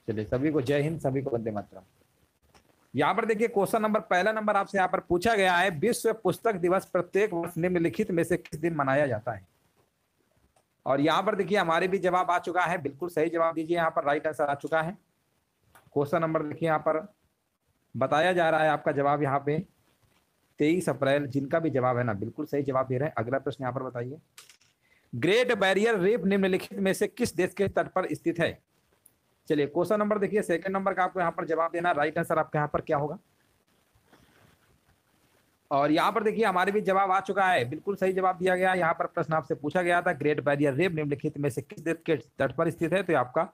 चलिए, सभी को जय हिंद, सभी को वंदे मातरम। यहाँ पर देखिए क्वेश्चन नंबर, पहला नंबर आपसे यहाँ पर पूछा गया है, विश्व पुस्तक दिवस प्रत्येक वर्ष निम्नलिखित में से किस दिन मनाया जाता है। और यहाँ पर देखिए हमारे भी जवाब आ चुका है, बिल्कुल सही जवाब दीजिए। यहाँ पर राइट आंसर आ चुका है। क्वेश्चन नंबर देखिए यहाँ पर बताया जा रहा है आपका जवाब यहाँ पे 23 अप्रैल। जिनका भी जवाब है ना बिल्कुल सही जवाब दे रहे हैं। अगला प्रश्न यहाँ पर बताइए, ग्रेट बैरियर रीफ निम्नलिखित में से किस देश के तट पर स्थित है। चलिए क्वेश्चन नंबर देखिए सेकंड नंबर का आपको यहाँ पर जवाब देना। राइट आंसर आपका यहाँ पर क्या होगा। और यहाँ पर देखिए हमारे भी जवाब आ चुका है, बिल्कुल सही जवाब दिया गया। यहाँ पर प्रश्न आपसे पूछा गया था, ग्रेट बैरियर रीफ निम्नलिखित में से किस देश के तट पर स्थित है, तो आपका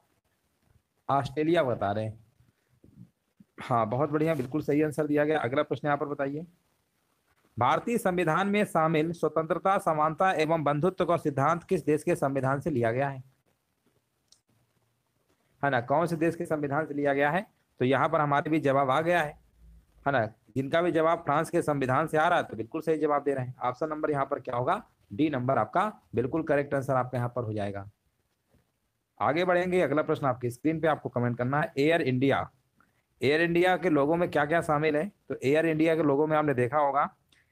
ऑस्ट्रेलिया बता रहे हैं। हाँ बहुत बढ़िया, बिल्कुल सही आंसर दिया गया। अगला प्रश्न यहाँ पर बताइए, भारतीय संविधान में शामिल स्वतंत्रता, समानता एवं बंधुत्व का सिद्धांत किस देश के संविधान से लिया गया है ना। कौन से देश के संविधान से लिया गया है, तो यहाँ पर हमारे भी जवाब आ गया है ना। जिनका भी जवाब फ्रांस के संविधान से आ रहा है तो बिल्कुल सही जवाब दे रहे हैं। ऑप्शन नंबर यहाँ पर क्या होगा, डी नंबर आपका बिल्कुल करेक्ट आंसर आपका यहाँ पर हो जाएगा। आगे बढ़ेंगे, अगला प्रश्न आपकी स्क्रीन पे आपको कमेंट करना है, एयर इंडिया, एयर इंडिया के लोगों में क्या क्या शामिल है। तो एयर इंडिया के लोगों में आपने देखा होगा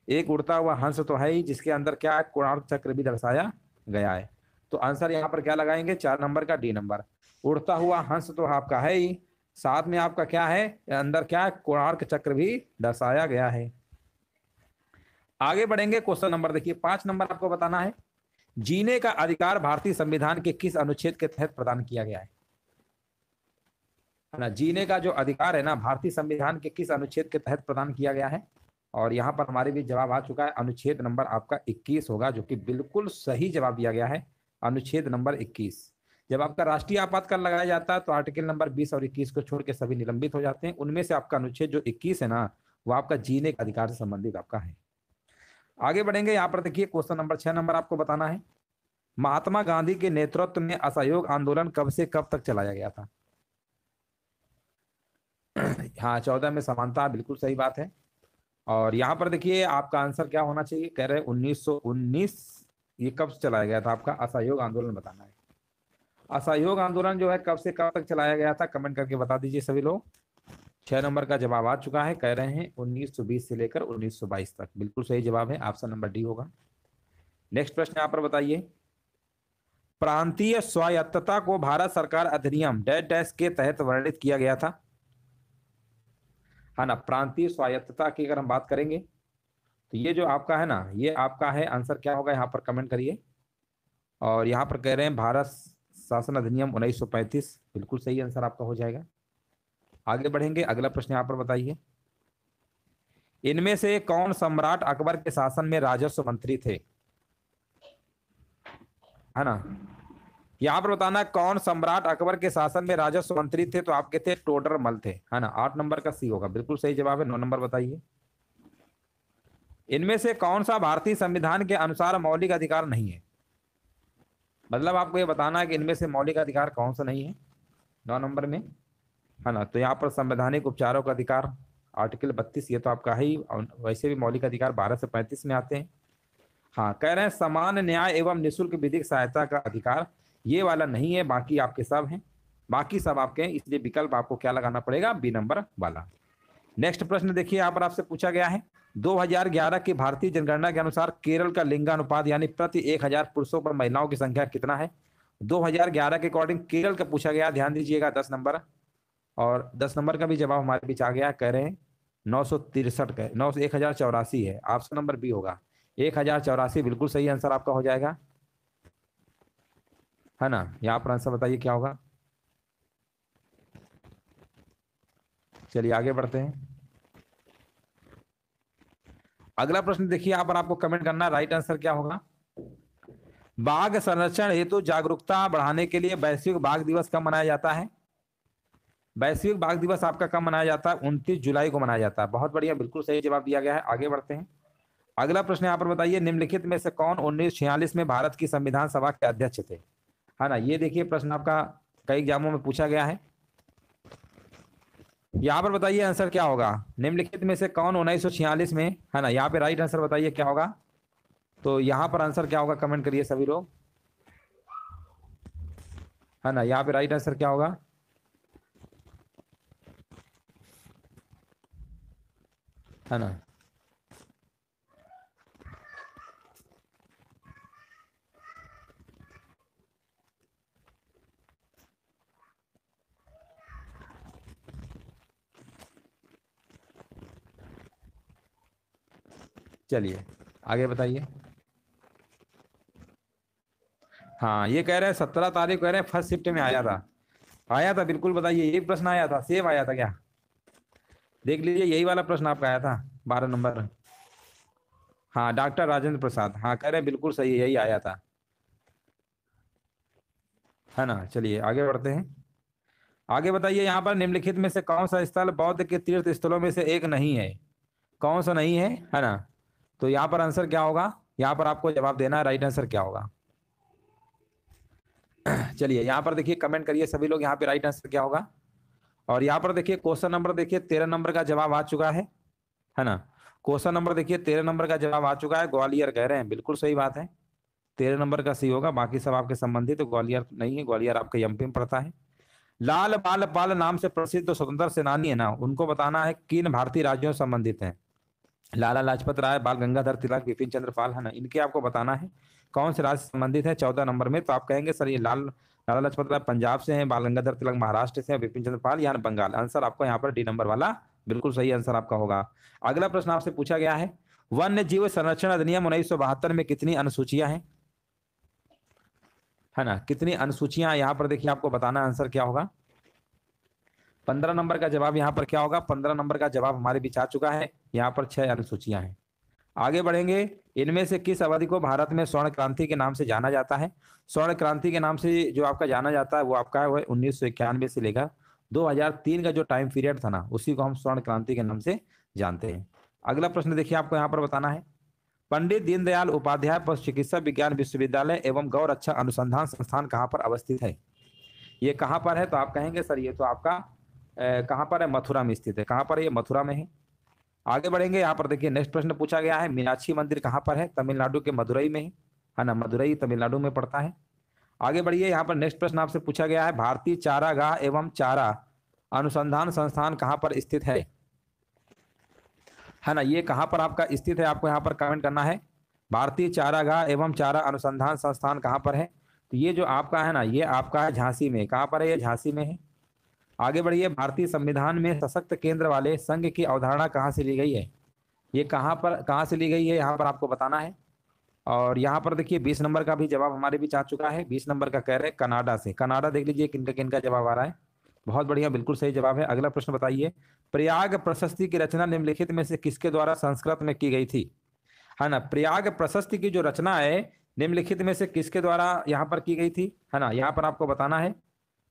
एक उड़ता हुआ हंस तो है ही, जिसके अंदर क्या है, कोणार्क चक्र भी दर्शाया गया है। तो आंसर यहाँ पर क्या लगाएंगे, 4 नंबर का डी नंबर। उड़ता हुआ हंस तो आपका है ही, साथ में आपका क्या है, अंदर क्या है, कोणार्क चक्र भी दर्शाया गया है। आगे बढ़ेंगे, क्वेश्चन नंबर देखिए 5 नंबर आपको बताना है, जीने का अधिकार भारतीय संविधान के किस अनुच्छेद के तहत प्रदान किया गया है ना। जीने का जो अधिकार है ना भारतीय संविधान के किस अनुच्छेद के तहत प्रदान किया गया है। और यहाँ पर हमारे भी जवाब आ चुका है, अनुच्छेद नंबर आपका 21 होगा, जो कि बिल्कुल सही जवाब दिया गया है, अनुच्छेद नंबर 21। जब आपका राष्ट्रीय आपातकाल लगाया जाता है तो आर्टिकल नंबर 20 और 21 को छोड़ के सभी निलंबित हो जाते हैं। उनमें से आपका अनुच्छेद जो 21 है ना, वो आपका जीने के अधिकार से संबंधित आपका है। आगे बढ़ेंगे, यहाँ पर देखिए क्वेश्चन नंबर 6 नंबर आपको बताना है, महात्मा गांधी के नेतृत्व में असहयोग आंदोलन कब से कब तक चलाया गया था। हाँ 14 में समानता, बिल्कुल सही बात है। और यहाँ पर देखिए आपका आंसर क्या होना चाहिए, कह रहे हैं 1919। ये कब से चलाया गया था, आपका असहयोग आंदोलन बताना है। असहयोग आंदोलन जो है कब से कब तक चलाया गया था, कमेंट करके बता दीजिए सभी लोग। 6 नंबर का जवाब आ चुका है, कह रहे हैं 1920 से लेकर 1922 तक, बिल्कुल सही जवाब है, ऑप्शन नंबर डी होगा। नेक्स्ट प्रश्न यहाँ पर बताइए, प्रांतीय स्वायत्तता को भारत सरकार अधिनियम डैश डैश के तहत वर्णित किया गया था, है ना। प्रांतीय स्वायत्तता की अगर हम बात करेंगे तो ये जो आपका है ना, ये आपका है, आंसर क्या होगा यहाँ पर कमेंट करिए। और यहाँ पर कह रहे हैं भारत शासन अधिनियम 1935, बिल्कुल सही आंसर आपका हो जाएगा। आगे बढ़ेंगे, अगला प्रश्न यहाँ पर बताइए, इनमें से कौन सम्राट अकबर के शासन में राजस्व मंत्री थे, है ना। यहाँ पर बताना कौन सम्राट अकबर के शासन में राजस्व मंत्री थे, तो आपके थे टोडरमल थे, है ना। 8 नंबर का सी होगा, बिल्कुल सही जवाब है। 9 नंबर बताइए, इनमें से कौन सा भारतीय संविधान के अनुसार मौलिक अधिकार नहीं है। मतलब आपको ये बताना है कि इनमें से मौलिक अधिकार कौन सा नहीं है 9 नंबर में, है ना। तो यहाँ पर संवैधानिक उपचारों का अधिकार आर्टिकल 32, ये तो आपका है ही। वैसे भी मौलिक अधिकार 12 से 35 में आते हैं। हाँ कह रहे हैं समान न्याय एवं निःशुल्क विधिक सहायता का अधिकार, ये वाला नहीं है, बाकी आपके सब हैं, बाकी सब आपके हैं, इसलिए विकल्प आपको क्या लगाना पड़ेगा, बी नंबर वाला। नेक्स्ट प्रश्न देखिए, यहाँ पर आपसे पूछा गया है, 2011 की भारतीय जनगणना के अनुसार केरल का लिंगानुपात यानी प्रति 1000 पुरुषों पर महिलाओं की संख्या कितना है। 2011 के अकॉर्डिंग केरल का पूछा गया, ध्यान दीजिएगा 10 नंबर। और 10 नंबर का भी जवाब हमारे बीच आ गया, कह रहे हैं 963 का 1084 है, ऑप्शन नंबर बी होगा 1084, बिल्कुल सही आंसर आपका हो जाएगा, है ना। यहाँ पर आंसर बताइए क्या होगा। चलिए आगे बढ़ते हैं, अगला प्रश्न देखिए, यहाँ पर आपको कमेंट करना राइट आंसर क्या होगा। बाघ संरक्षण हेतु जागरूकता बढ़ाने के लिए वैश्विक बाघ दिवस कब मनाया जाता है। वैश्विक बाघ दिवस आपका कब मनाया जाता है, 29 जुलाई को मनाया जाता है। बहुत बढ़िया, बिल्कुल सही जवाब दिया गया है। आगे बढ़ते हैं, अगला प्रश्न यहाँ पर बताइए, निम्नलिखित में से कौन 1946 में भारत की संविधान सभा के अध्यक्ष थे, है ना। ये देखिए प्रश्न आपका कई एग्जामों में पूछा गया है। यहाँ पर बताइए आंसर क्या होगा, निम्नलिखित में से कौन 1946 में, है ना। यहाँ पे राइट आंसर बताइए क्या होगा। तो यहाँ पर आंसर क्या होगा, कमेंट करिए सभी लोग, है ना। यहाँ पे राइट आंसर क्या होगा, है ना। चलिए आगे बताइए। हाँ ये कह रहे हैं 17 तारीख कह रहे हैं फर्स्ट शिफ्ट में आया था। आया था बिल्कुल, बताइए यही प्रश्न आया था, सेम आया था क्या? देख लीजिए यही वाला प्रश्न आपका आया था 12 नंबर। हाँ डॉक्टर राजेंद्र प्रसाद, हाँ कह रहे हैं बिल्कुल सही है, यही आया था, है ना। चलिए आगे बढ़ते हैं। आगे बताइए यहाँ पर निम्नलिखित में से कौन सा स्थल बौद्ध के तीर्थ स्थलों में से एक नहीं है? कौन सा नहीं है ना। तो यहाँ पर आंसर क्या होगा, यहाँ पर आपको जवाब देना है, राइट आंसर क्या होगा। चलिए यहाँ पर देखिए कमेंट करिए सभी लोग, यहाँ पे राइट आंसर क्या होगा। और यहाँ पर देखिए क्वेश्चन नंबर देखिए 13 नंबर का जवाब आ चुका है ना। क्वेश्चन नंबर देखिए 13 नंबर का जवाब आ चुका है, ग्वालियर कह रहे हैं, बिल्कुल सही बात है। 13 नंबर का सही होगा, बाकी सब आपके संबंधित, तो ग्वालियर नहीं है, ग्वालियर आपके एमपी में पड़ता है। लाल बाल पाल नाम से प्रसिद्ध जो स्वतंत्र सेनानी है ना, उनको बताना है किन भारतीय राज्यों से संबंधित है। लाला लाजपत राय, बाल गंगाधर तिलक, विपिन चंद्र पाल, है ना, इनके आपको बताना है कौन से राज्य से संबंधित है 14 नंबर में। तो आप कहेंगे सर ये लाला लाजपत राय पंजाब से हैं, बाल गंगाधर तिलक महाराष्ट्र से हैं, विपिन चंद्र पाल यहाँ बंगाल। आंसर आपको यहाँ पर डी नंबर वाला बिल्कुल सही आंसर आपका होगा। अगला प्रश्न आपसे पूछा गया है, वन्य जीव संरक्षण अधिनियम 1972 में कितनी अनुसूचियां हैं, है ना, कितनी अनुसूचियां यहाँ पर देखिए आपको बताना आंसर क्या होगा। 15 नंबर का जवाब यहाँ पर क्या होगा, 15 नंबर का जवाब हमारे बीच आ चुका है, यहाँ पर 6 अनुसूचियां हैं। आगे बढ़ेंगे, इनमें से किस अवधि को भारत में स्वर्ण क्रांति के नाम से जाना जाता है? स्वर्ण क्रांति के नाम से जो आपका जाना जाता है वो आपका है वो 1991 से लेकर 2003 का जो टाइम पीरियड था ना, उसी को हम स्वर्ण क्रांति के नाम से जानते हैं। अगला प्रश्न देखिए आपको यहाँ पर बताना है, पंडित दीनदयाल उपाध्याय पशु चिकित्सा विज्ञान विश्वविद्यालय एवं गौ रक्षा अनुसंधान संस्थान कहाँ पर अवस्थित है? ये कहाँ पर है? तो आप कहेंगे सर ये तो आपका कहाँ पर है, मथुरा में स्थित है। कहाँ पर है? ये मथुरा में है। आगे बढ़ेंगे, यहाँ पर देखिए नेक्स्ट प्रश्न पूछा गया है, मीनाक्षी मंदिर कहाँ पर है? तमिलनाडु के मदुरई में है ना, मदुरई तमिलनाडु में पड़ता है। आगे बढ़िए, यहाँ पर नेक्स्ट प्रश्न आपसे पूछा गया है, भारतीय चारागाह एवं चारा अनुसंधान संस्थान कहाँ पर स्थित है ना, ये कहाँ पर आपका स्थित है, आपको यहाँ पर कमेंट करना है। भारतीय चारागाह एवं चारा अनुसंधान संस्थान कहाँ पर है? तो ये जो आपका है ना, ये आपका है झांसी में। कहाँ पर है? ये झांसी में है। आगे बढ़िए, भारतीय संविधान में सशक्त केंद्र वाले संघ की अवधारणा कहाँ से ली गई है? ये कहाँ से ली गई है, यहाँ पर आपको बताना है। और यहाँ पर देखिए 20 नंबर का भी जवाब हमारे बीच आ चुका है। 20 नंबर का कह रहे हैं कनाडा से। कनाडा देख लीजिए किनका किनका जवाब आ रहा है। बहुत बढ़िया, बिल्कुल सही जवाब है। अगला प्रश्न बताइए, प्रयाग प्रशस्ति की रचना निम्नलिखित में से किसके द्वारा संस्कृत में की गई थी? है ना, प्रयाग प्रशस्ति की जो रचना है निम्नलिखित में से किसके द्वारा यहाँ पर की गई थी, है ना, यहाँ पर आपको बताना है।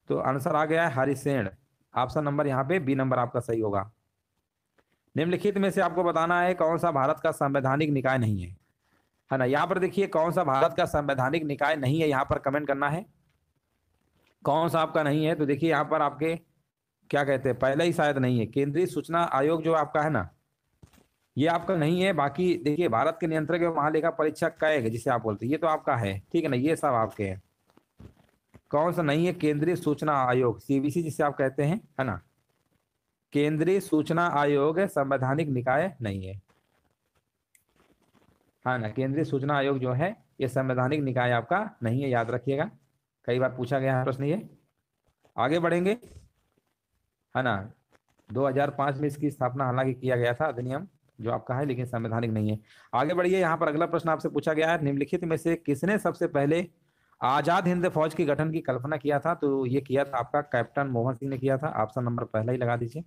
तो आंसर आ गया है हरिसेन। ऑप्शन नंबर यहाँ पे बी नंबर आपका सही होगा। निम्नलिखित में से आपको बताना है कौन सा भारत का संवैधानिक निकाय नहीं है ना। यहाँ पर देखिए कौन सा भारत का संवैधानिक निकाय नहीं है, यहाँ पर कमेंट करना है कौन सा आपका नहीं है। तो देखिए यहाँ पर आपके क्या कहते हैं, पहले ही शायद नहीं है, केंद्रीय सूचना आयोग जो आपका है ना, ये आपका नहीं है। बाकी देखिए भारत के नियंत्रक एवं महालेखा परीक्षक का है जिसे आप बोलते हैं, ये तो आपका है, ठीक है ना, ये सब आपके हैं। कौन सा नहीं है? केंद्रीय सूचना आयोग, सीबीसी जिसे आप कहते हैं, है ना, केंद्रीय सूचना आयोग संवैधानिक निकाय नहीं है, हाँ ना, केंद्रीय सूचना आयोग जो है ये संवैधानिक निकाय आपका नहीं है, याद रखिएगा, कई बार पूछा गया है प्रश्न ये। आगे बढ़ेंगे, है ना, 2005 में इसकी स्थापना हालांकि किया गया था अधिनियम जो आपका है, लेकिन संवैधानिक नहीं है। आगे बढ़िए, यहाँ पर अगला प्रश्न आपसे पूछा गया है, निम्नलिखित में से किसने सबसे पहले आजाद हिंद फौज की गठन की कल्पना किया था? तो ये किया था आपका कैप्टन मोहन सिंह ने किया था। ऑप्शन नंबर पहला ही लगा दीजिए।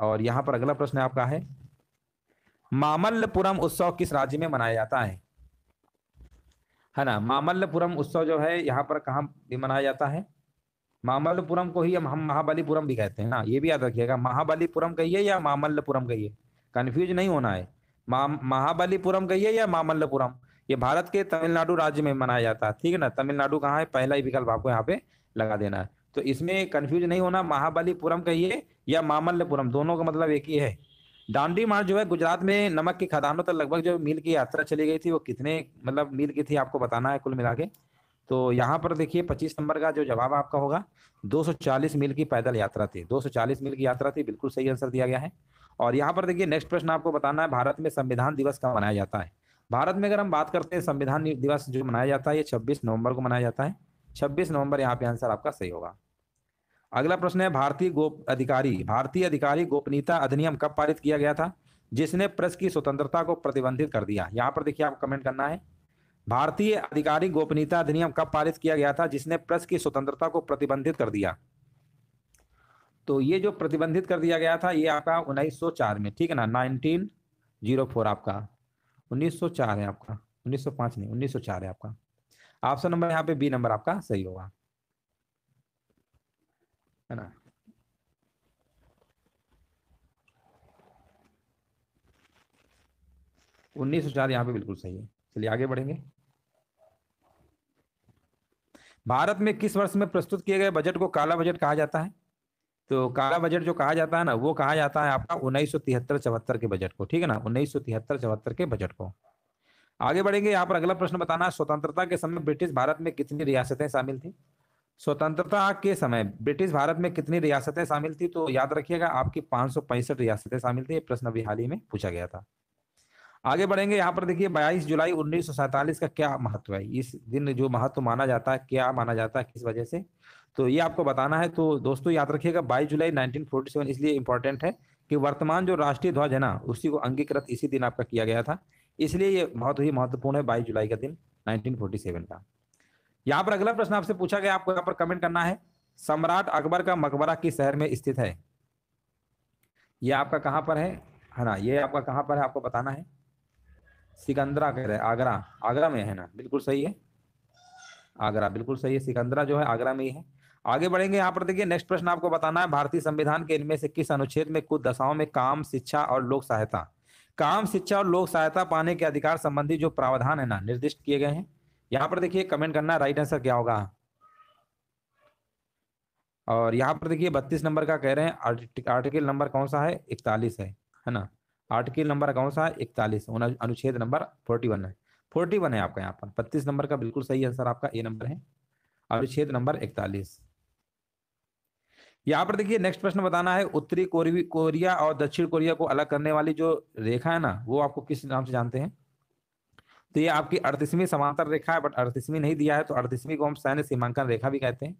और यहाँ पर अगला प्रश्न आपका है, मामल्लपुरम उत्सव किस राज्य में मनाया जाता है ना। मामल्लपुरम उत्सव जो है यहाँ पर कहाँ भी मनाया जाता है? मामल्लपुरम को ही हम महाबलीपुरम भी कहते हैं ना, ये भी याद रखिएगा, महाबलीपुरम कहिए या मामल्लपुरम कहिए, कंफ्यूज नहीं होना है। महाबलीपुरम कहिए या मामल्लपुरम, ये भारत के तमिलनाडु राज्य में मनाया जाता है, ठीक है ना। तमिलनाडु कहाँ है, पहला ही विकल्प आपको यहाँ पे लगा देना है। तो इसमें कंफ्यूज नहीं होना, महाबलीपुरम कहिए या मामल्लपुरम, दोनों का मतलब एक ही है। दांडी मार्च जो है गुजरात में नमक की खदानों तक लगभग जो मील की यात्रा चली गई थी, वो कितने मतलब मील की थी आपको बताना है कुल मिला के। तो यहाँ पर देखिए 25 नंबर का जो जवाब आपका होगा 240 मील की पैदल यात्रा थी, 240 मील की यात्रा थी, बिल्कुल सही आंसर दिया गया है। और यहाँ पर देखिए नेक्स्ट प्रश्न आपको बताना है, भारत में संविधान दिवस कब मनाया जाता है। भारत में अगर हम बात करते हैं संविधान दिवस जो मनाया जाता है ये 26 नवंबर को मनाया जाता है। 26 नवंबर यहाँ पे आंसर आपका सही होगा। अगला प्रश्न है, भारतीय अधिकारी गोपनीयता अधिनियम कब पारित किया गया था, जिसने प्रेस की स्वतंत्रता को प्रतिबंधित कर दिया। यहाँ पर देखिए आपको कमेंट करना है, भारतीय अधिकारी गोपनीयता अधिनियम कब पारित किया गया था जिसने प्रेस की स्वतंत्रता को प्रतिबंधित कर दिया। तो ये जो प्रतिबंधित कर दिया गया था ये आपका 1904 में, ठीक है ना, 1904 आपका 1904 है आपका, 1905 नहीं 1904 है आपका। ऑप्शन नंबर यहाँ पे बी नंबर आपका सही होगा, है ना। 1904 यहाँ पे बिल्कुल सही है। चलिए आगे बढ़ेंगे। भारत में किस वर्ष में प्रस्तुत किए गए बजट को काला बजट कहा जाता है। तो काला बजट जो कहा जाता है ना वो कहा जाता है आपका 1973-74 के बजट को, ठीक है ना, 1973-74 के बजट को। आगे बढ़ेंगे। यहाँ पर अगला प्रश्न बताना है, स्वतंत्रता के समय ब्रिटिश भारत में कितनी रियासतें शामिल थी। स्वतंत्रता के समय ब्रिटिश भारत में कितनी रियासतें शामिल थी, तो याद रखिएगा आपकी 565 रियासतें शामिल थी। ये प्रश्न अभी हाल ही में पूछा गया था। आगे बढ़ेंगे। यहाँ पर देखिए 22 जुलाई 1947 का क्या महत्व है, इस दिन जो महत्व माना जाता है क्या माना जाता है किस वजह से, तो ये आपको बताना है। तो दोस्तों याद रखिएगा 22 जुलाई 1947 इसलिए इंपॉर्टेंट है कि वर्तमान जो राष्ट्रीय ध्वज है ना उसी को अंगीकृत इसी दिन आपका किया गया था, इसलिए ये बहुत ही महत्वपूर्ण है 22 जुलाई का दिन 1947 का। यहाँ पर अगला प्रश्न आपसे पूछा गया, आपको यहाँ पर कमेंट करना है, सम्राट अकबर का मकबरा किस शहर में स्थित है। ये आपका कहाँ पर है ना, ये आपका कहाँ पर है आपको बताना है। सिकंदरा कह रहे हैं, आगरा, आगरा में है ना, बिल्कुल सही है, आगरा बिल्कुल सही है, सिकंदरा जो है आगरा में ही है। आगे बढ़ेंगे। यहाँ पर देखिए नेक्स्ट प्रश्न आपको बताना है, भारतीय संविधान के इनमें से किस अनुच्छेद में कुछ दशाओं में काम शिक्षा और लोक सहायता, काम शिक्षा और लोक सहायता पाने के अधिकार संबंधी जो प्रावधान है ना निर्दिष्ट किए गए हैं। यहाँ पर देखिए कमेंट करना, राइट आंसर क्या होगा। और यहाँ पर देखिए 32 नंबर का कह रहे हैं, आर्टिकल नंबर कौन सा है, 41 है ना, आर्टिकल नंबर कौन सा है 41, अनुच्छेद नंबर 41 है, 41 है आपका। यहाँ पर 32 नंबर का बिल्कुल सही आंसर आपका ए नंबर है, अनुच्छेद नंबर 41। यहाँ पर देखिए नेक्स्ट प्रश्न बताना है, उत्तरी कोरिया और दक्षिण कोरिया को अलग करने वाली जो रेखा है ना वो आपको किस नाम से जानते हैं। तो ये आपकी 38वीं समांतर रेखा है, बट 38वीं नहीं दिया है, तो 38वीं को हम सैन्य सीमांकन रेखा भी कहते हैं।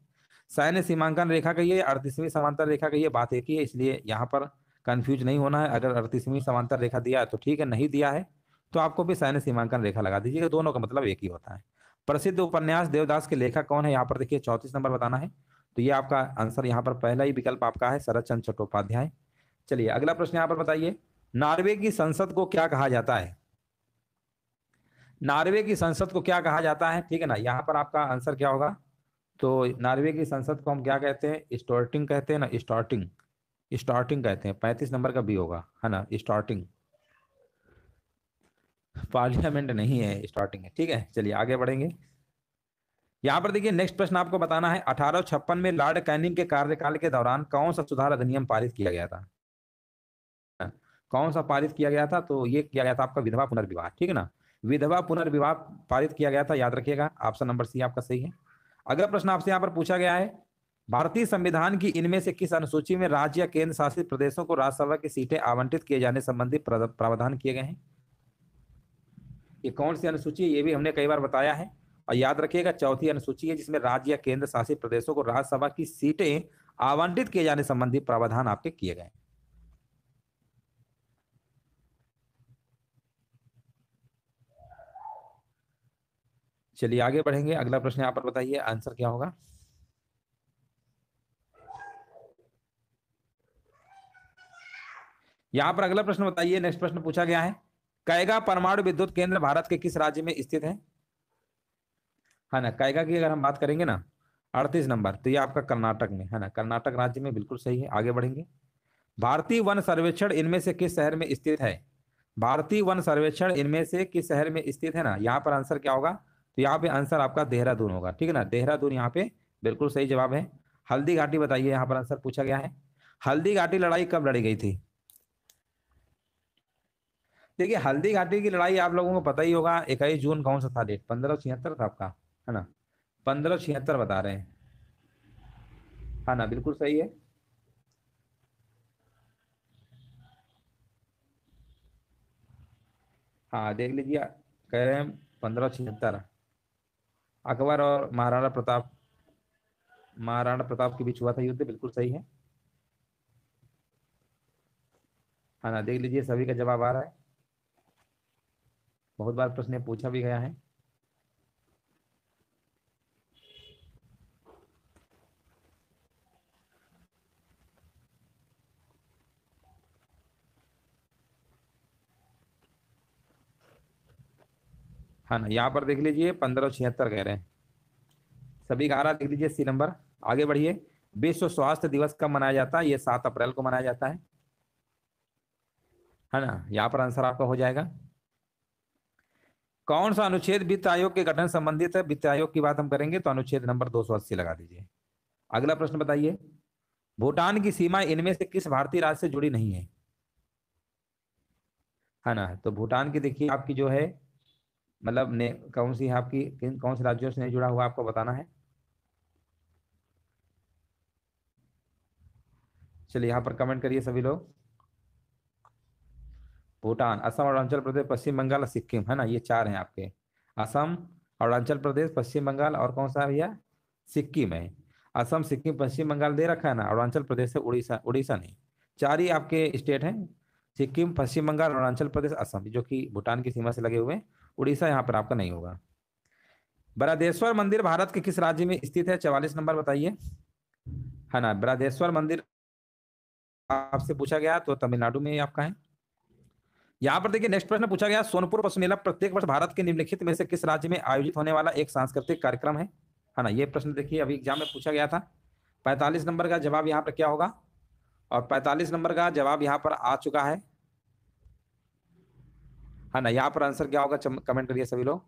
सैन्य सीमांकन रेखा कहिए, 38वीं समांतर रेखा कहिए, बात एक ही है, इसलिए यहाँ पर कंफ्यूज नहीं होना है। अगर 38वीं समांतर रेखा दिया है तो ठीक है, नहीं दिया है तो आपको भी सैन्य सीमांकन रेखा लगा दीजिएगा, दोनों का मतलब एक ही होता है। प्रसिद्ध उपन्यास देवदास के लेखक कौन है, यहाँ पर देखिए 34 नंबर बताना है। तो ये आपका आंसर यहाँ पर पहला ही विकल्प आपका है, शरद चंद्र चट्टोपाध्याय। चलिए अगला प्रश्न यहाँ पर बताइए, नॉर्वे की संसद को क्या कहा जाता है। नॉर्वे की संसद को क्या कहा जाता है, ठीक है ना, यहाँ पर आपका आंसर क्या होगा। तो नॉर्वे की संसद को हम क्या कहते हैं, स्टॉर्टिंग कहते हैं ना, स्टार्टिंग, स्टार्टिंग कहते हैं। 35 नंबर का भी होगा, है ना, स्टार्टिंग, पार्लियामेंट नहीं है, स्टार्टिंग है, ठीक है। चलिए आगे बढ़ेंगे। यहाँ पर देखिए नेक्स्ट प्रश्न आपको बताना है, 1856 में लॉर्ड कैनिंग के कार्यकाल के दौरान कौन सा सुधार अधिनियम पारित किया गया था। कौन सा पारित किया गया था, तो ये किया गया था आपका विधवा पुनर्विवाह, ठीक है ना, विधवा पुनर्विवाह पारित किया गया था, याद रखिएगा ऑप्शन नंबर सी आपका सही है। अगला प्रश्न आपसे यहाँ पर पूछा गया है, भारतीय संविधान की इनमें से किस अनुसूची में राज्य या केंद्र शासित प्रदेशों को राज्यसभा की सीटें आवंटित किए जाने संबंधी प्रावधान किए गए हैं। ये कौन सी अनुसूची है ये भी हमने कई बार बताया है, और याद रखिएगा चौथी अनुसूची है जिसमें राज्य या केंद्र शासित प्रदेशों को राज्यसभा की सीटें आवंटित किए जाने संबंधी प्रावधान आपके किए गए। चलिए आगे बढ़ेंगे। अगला प्रश्न यहाँ पर बताइए आंसर क्या होगा। यहाँ पर अगला प्रश्न बताइए, नेक्स्ट प्रश्न पूछा गया है, कैगा परमाणु विद्युत केंद्र भारत के किस राज्य में स्थित है ना। कैगा की अगर हम बात करेंगे ना 38 नंबर, तो ये आपका कर्नाटक में है ना, कर्नाटक राज्य में, बिल्कुल सही है। आगे बढ़ेंगे। भारतीय वन सर्वेक्षण इनमें से किस शहर में स्थित है। भारतीय वन सर्वेक्षण इनमें से किस शहर में स्थित है ना, यहाँ पर आंसर क्या होगा, तो यहाँ पे आंसर आपका देहरादून होगा, ठीक है ना, देहरादून यहाँ पे बिल्कुल सही जवाब है। हल्दी घाटी बताइए, यहाँ पर आंसर पूछा गया है, हल्दी घाटी लड़ाई कब लड़ी गई थी। देखिए हल्दी घाटी की लड़ाई आप लोगों को पता ही होगा, 21 जून कौन सा था डेट, 1576 था आपका, है ना, 1576 बता रहे हैं, है ना, बिल्कुल सही है। हाँ देख लीजिए, कह रहे हैं 1576 अकबर और महाराणा प्रताप के बीच हुआ था युद्ध, बिल्कुल सही है। हाँ ना, देख लीजिए सभी का जवाब आ रहा है, बहुत बार प्रश्न ये पूछा भी गया है। हाँ ना, यहाँ पर देख लीजिए 1576 कह रहे हैं, सभी का आ रहा, देख लीजिए सी नंबर। आगे बढ़िए, विश्व स्वास्थ्य दिवस कब मनाया जाता है? ये 7 अप्रैल को मनाया जाता है ना, यहाँ पर आंसर आपका हो जाएगा। कौन सा अनुच्छेद वित्त आयोग के गठन संबंधित है? वित्त आयोग की बात हम करेंगे तो अनुच्छेद नंबर 280 लगा दीजिए। अगला प्रश्न बताइए, भूटान की सीमा इनमें से किस भारतीय राज्य से जुड़ी नहीं है ना? तो भूटान की देखिए आपकी जो है, मतलब ने कौन सी है आपकी, कौन से राज्यों से नहीं जुड़ा हुआ आपको बताना है। चलिए यहाँ पर कमेंट करिए सभी लोग। भूटान, असम, अरुणाचल प्रदेश, पश्चिम बंगाल और सिक्किम, है ना, ये 4 हैं आपके। असम, अरुणाचल प्रदेश, पश्चिम बंगाल और कौन सा है भैया? सिक्किम है। असम, सिक्किम, पश्चिम बंगाल दे रखा है ना, अरुणाचल प्रदेश है, उड़ीसा, उड़ीसा नहीं। 4 ही आपके स्टेट हैं, सिक्किम, पश्चिम बंगाल, अरुणाचल प्रदेश, असम, जो कि भूटान की सीमा से लगे हुए हैं। उड़ीसा यहाँ पर आपका नहीं होगा। बृहदेश्वर मंदिर भारत के किस राज्य में स्थित है? 44 नंबर बताइए, है ना। बृहदेश्वर मंदिर आपसे पूछा गया तो तमिलनाडु में ही आपका है। यहाँ पर देखिए नेक्स्ट प्रश्न पूछा गया, सोनपुर पशु मेला प्रत्येक वर्ष भारत के निम्नलिखित में से किस राज्य में आयोजित होने वाला एक सांस्कृतिक कार्यक्रम है ना। ये प्रश्न देखिए अभी एग्जाम में पूछा गया था। 45 नंबर का जवाब यहाँ पर क्या होगा? और 45 नंबर का जवाब यहाँ पर आ चुका है ना। यहाँ पर आंसर क्या होगा, कमेंट करिए सभी लोग।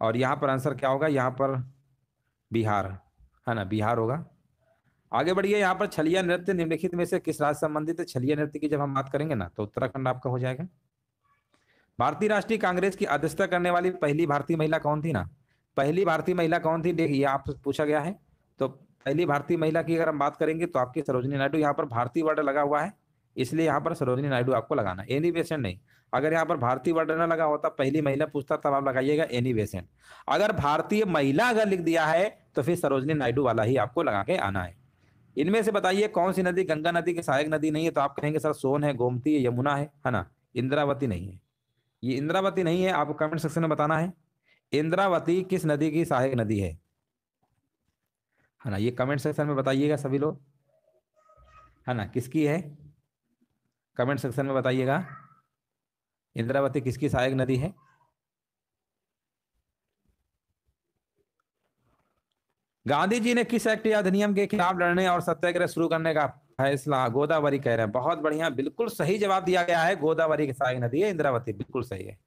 और यहाँ पर आंसर क्या होगा? यहाँ पर बिहार, है ना, बिहार होगा। आगे बढ़िए, यहाँ पर छलिया नृत्य निम्नलिखित में से किस राज्य से संबंधित है? छलिया नृत्य की जब हम बात करेंगे ना तो उत्तराखंड आपका हो जाएगा। भारतीय राष्ट्रीय कांग्रेस की अध्यक्षता करने वाली पहली भारतीय महिला कौन थी ना? पहली भारतीय महिला कौन थी, देखिए आपसे पूछा गया है। तो पहली भारतीय महिला की अगर हम बात करेंगे तो आपकी सरोजिनी नायडू, यहाँ पर भारतीय वर्ड लगा हुआ है इसलिए यहाँ पर सरोजिनी नायडू आपको लगाना, एनी बेसेंट नहीं। अगर यहाँ पर भारतीय वर्ड न लगा होता, पहली महिला पूछता, तब आप लगाइएगा एनी बेसेंट। अगर भारतीय महिला अगर लिख दिया है तो फिर सरोजिनी नायडू वाला ही आपको लगा के आना है। इनमें से बताइए कौन सी नदी गंगा नदी की सहायक नदी नहीं है? तो आप कहेंगे सर सोन है, गोमती है, यमुना है ना। इंद्रावती नहीं है, ये इंद्रावती नहीं है, आपको कमेंट सेक्शन में बताना है इंद्रावती किस नदी की सहायक नदी है ना। ये कमेंट सेक्शन में बताइएगा सभी लोग, है ना, किसकी है, कमेंट सेक्शन में बताइएगा इंद्रावती किसकी सहायक नदी है। गांधी जी ने किस एक्ट या अधिनियम के खिलाफ लड़ने और सत्याग्रह शुरू करने का फैसला? गोदावरी कह रहे हैं, बहुत बढ़िया, बिल्कुल सही जवाब दिया गया है। गोदावरी की सहायक नदी है इंद्रावती, बिल्कुल सही है।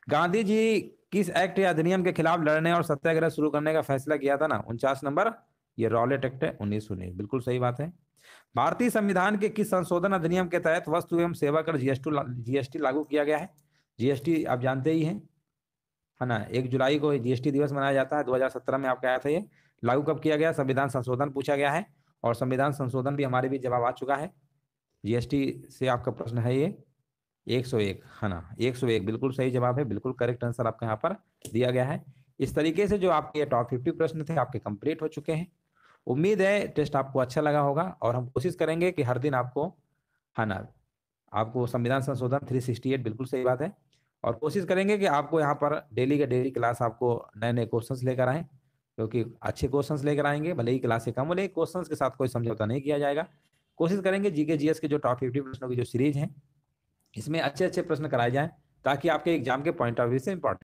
गांधी जी किस एक्ट या अधिनियम के खिलाफ लड़ने और सत्याग्रह शुरू करने का फैसला किया था ना? 49 नंबर, ये रॉलेट एक्ट है 1919, बिल्कुल सही बात है। भारतीय संविधान के किस संशोधन अधिनियम के तहत वस्तु एवं सेवा कर जीएसटी लागू किया गया है? जीएसटी आप जानते ही हैं, है ना। 1 जुलाई को जीएसटी दिवस मनाया जाता है, 2017 में आपका आया था ये। लागू कब किया गया? संविधान संशोधन पूछा गया है, और संविधान संशोधन भी हमारे भी जवाब आ चुका है। जीएसटी से आपका प्रश्न है ये 101, है ना, 101 बिल्कुल सही जवाब है, बिल्कुल करेक्ट आंसर आपका यहाँ पर दिया गया है। इस तरीके से जो आपके टॉप 50 प्रश्न थे आपके कंप्लीट हो चुके हैं। उम्मीद है टेस्ट आपको अच्छा लगा होगा, और हम कोशिश करेंगे कि हर दिन आपको, है ना, आपको संविधान संशोधन 368 बिल्कुल सही बात है, और कोशिश करेंगे कि आपको यहाँ पर डेली के डेली क्लास आपको नए नए क्वेश्चंस लेकर आएँ, क्योंकि अच्छे क्वेश्चंस लेकर आएंगे, भले ही क्लास से कम हो, लेकिन क्वेश्चंस के साथ कोई समझौता नहीं किया जाएगा। कोशिश करेंगे जीके जीएस के जो टॉप 50 प्रश्नों की जो सीरीज है इसमें अच्छे अच्छे प्रश्न कराए जाएं, ताकि आपके एग्जाम के पॉइंट ऑफ व्यू से इंपॉर्टेंट